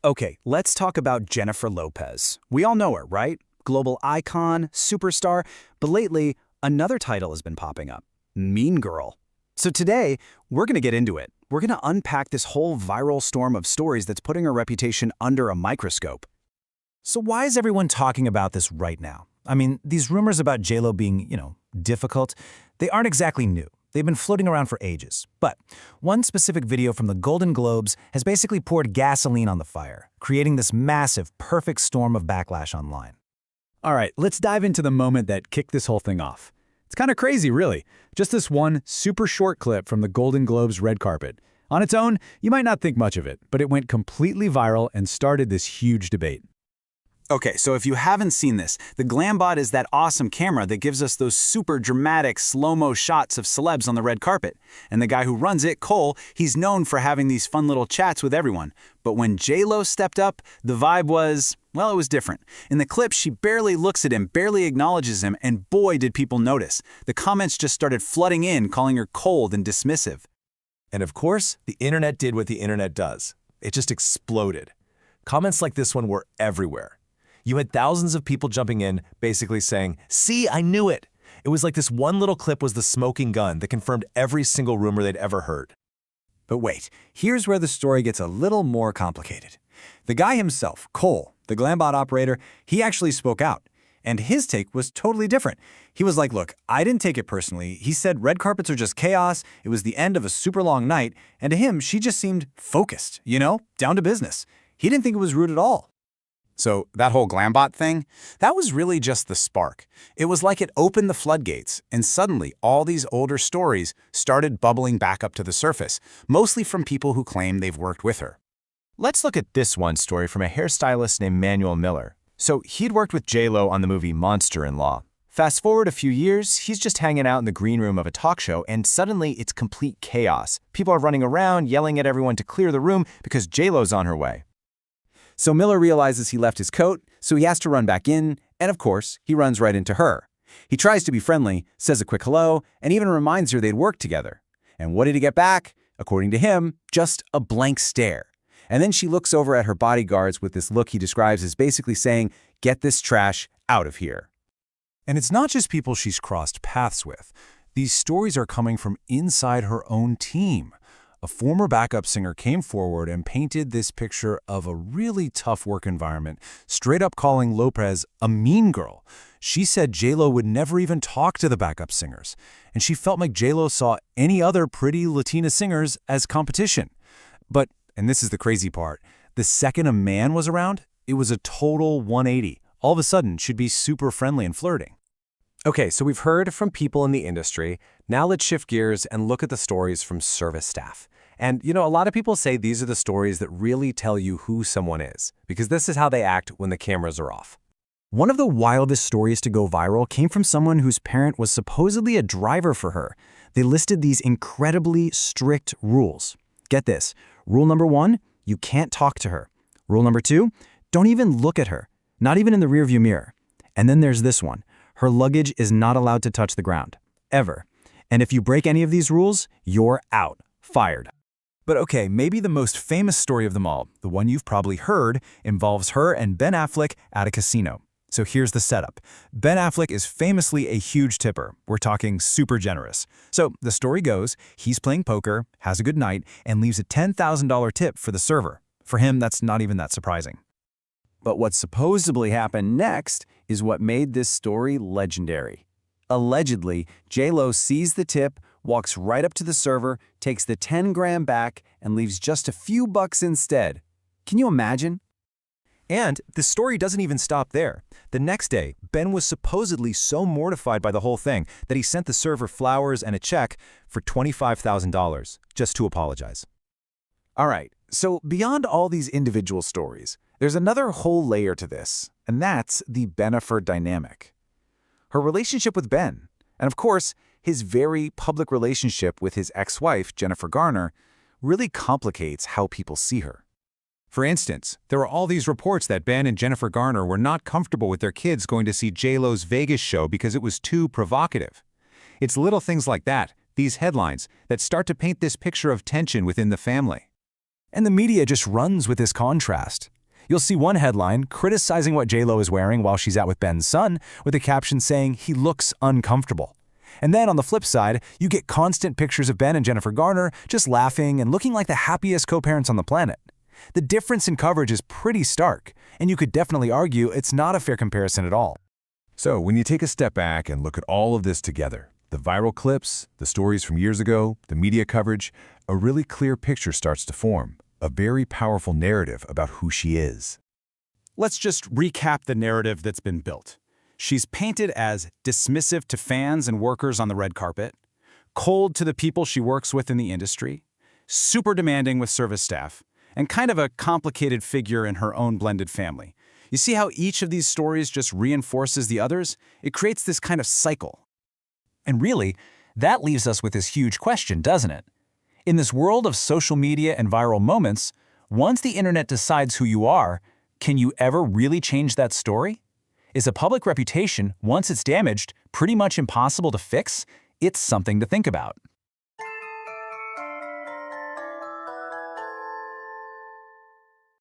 Okay, let's talk about Jennifer Lopez. We all know her, right? Global icon, superstar, but lately, another title has been popping up, Mean Girl. So today, we're gonna get into it. We're gonna unpack this whole viral storm of stories that's putting her reputation under a microscope. So why is everyone talking about this right now? I mean, these rumors about J.Lo being, difficult, they aren't exactly new. They've been floating around for ages. But one specific video from the Golden Globes has basically poured gasoline on the fire, creating this massive, perfect storm of backlash online. All right, let's dive into the moment that kicked this whole thing off. It's kind of crazy, really. Just this one super short clip from the Golden Globes red carpet. On its own, you might not think much of it, but it went completely viral and started this huge debate. Okay, so if you haven't seen this, the Glambot is that awesome camera that gives us those super dramatic slow-mo shots of celebs on the red carpet. And the guy who runs it, Cole, he's known for having these fun little chats with everyone. But when J.Lo stepped up, the vibe was, well, it was different. In the clip, she barely looks at him, barely acknowledges him, and boy, did people notice. The comments just started flooding in, calling her cold and dismissive. And of course, the internet did what the internet does. It just exploded. Comments like this one were everywhere. You had thousands of people jumping in, basically saying, "See, I knew it." It was like this one little clip was the smoking gun that confirmed every single rumor they'd ever heard. But wait, here's where the story gets a little more complicated. The guy himself, Cole, the Glambot operator, he actually spoke out. And his take was totally different. He was like, look, I didn't take it personally. He said red carpets are just chaos. It was the end of a super long night. And to him, she just seemed focused, down to business. He didn't think it was rude at all. So that whole Glambot thing, that was really just the spark. It was like it opened the floodgates, and suddenly all these older stories started bubbling back up to the surface, mostly from people who claim they've worked with her. Let's look at this one story from a hairstylist named Manuel Miller. So he'd worked with J.Lo on the movie Monster-in-Law. Fast forward a few years, he's just hanging out in the green room of a talk show, and suddenly it's complete chaos. People are running around, yelling at everyone to clear the room because J.Lo's on her way. So Miller realizes he left his coat, so he has to run back in, and of course, he runs right into her. He tries to be friendly, says a quick hello, and even reminds her they'd worked together. And what did he get back? According to him, just a blank stare. And then she looks over at her bodyguards with this look he describes as basically saying, "Get this trash out of here." And it's not just people she's crossed paths with. These stories are coming from inside her own team. A former backup singer came forward and painted this picture of a really tough work environment, straight up calling Lopez a mean girl. She said J.Lo would never even talk to the backup singers, and she felt like J.Lo saw any other pretty Latina singers as competition. But, and this is the crazy part, the second a man was around, it was a total 180. All of a sudden, she'd be super friendly and flirting. Okay, so we've heard from people in the industry. Now let's shift gears and look at the stories from service staff. And, a lot of people say these are the stories that really tell you who someone is, because this is how they act when the cameras are off. One of the wildest stories to go viral came from someone whose parent was supposedly a driver for her. They listed these incredibly strict rules. Get this. Rule number 1, you can't talk to her. Rule number 2, don't even look at her, not even in the rearview mirror. And then there's this one. Her luggage is not allowed to touch the ground, ever. And if you break any of these rules, you're out, fired. But okay, maybe the most famous story of them all, the one you've probably heard, involves her and Ben Affleck at a casino. So here's the setup. Ben Affleck is famously a huge tipper. We're talking super generous. So the story goes, he's playing poker, has a good night, and leaves a $10,000 tip for the server. For him, that's not even that surprising. But what supposedly happened next is what made this story legendary. Allegedly, J.Lo sees the tip, walks right up to the server, takes the 10 grand back, and leaves just a few bucks instead. Can you imagine? And the story doesn't even stop there. The next day, Ben was supposedly so mortified by the whole thing that he sent the server flowers and a check for $25,000 just to apologize. All right, so beyond all these individual stories, there's another whole layer to this, and that's the Bennifer dynamic. Her relationship with Ben, and of course, his very public relationship with his ex-wife, Jennifer Garner, really complicates how people see her. For instance, there are all these reports that Ben and Jennifer Garner were not comfortable with their kids going to see J.Lo's Vegas show because it was too provocative. It's little things like that, these headlines, that start to paint this picture of tension within the family. And the media just runs with this contrast. You'll see one headline criticizing what J.Lo is wearing while she's out with Ben's son, with a caption saying he looks uncomfortable. And then on the flip side, you get constant pictures of Ben and Jennifer Garner just laughing and looking like the happiest co-parents on the planet. The difference in coverage is pretty stark, and you could definitely argue it's not a fair comparison at all. So when you take a step back and look at all of this together, the viral clips, the stories from years ago, the media coverage, a really clear picture starts to form, a very powerful narrative about who she is. Let's just recap the narrative that's been built. She's painted as dismissive to fans and workers on the red carpet, cold to the people she works with in the industry, super demanding with service staff, and kind of a complicated figure in her own blended family. You see how each of these stories just reinforces the others? It creates this kind of cycle. And really, that leaves us with this huge question, doesn't it? In this world of social media and viral moments, once the internet decides who you are, can you ever really change that story? Is a public reputation, once it's damaged, pretty much impossible to fix? It's something to think about.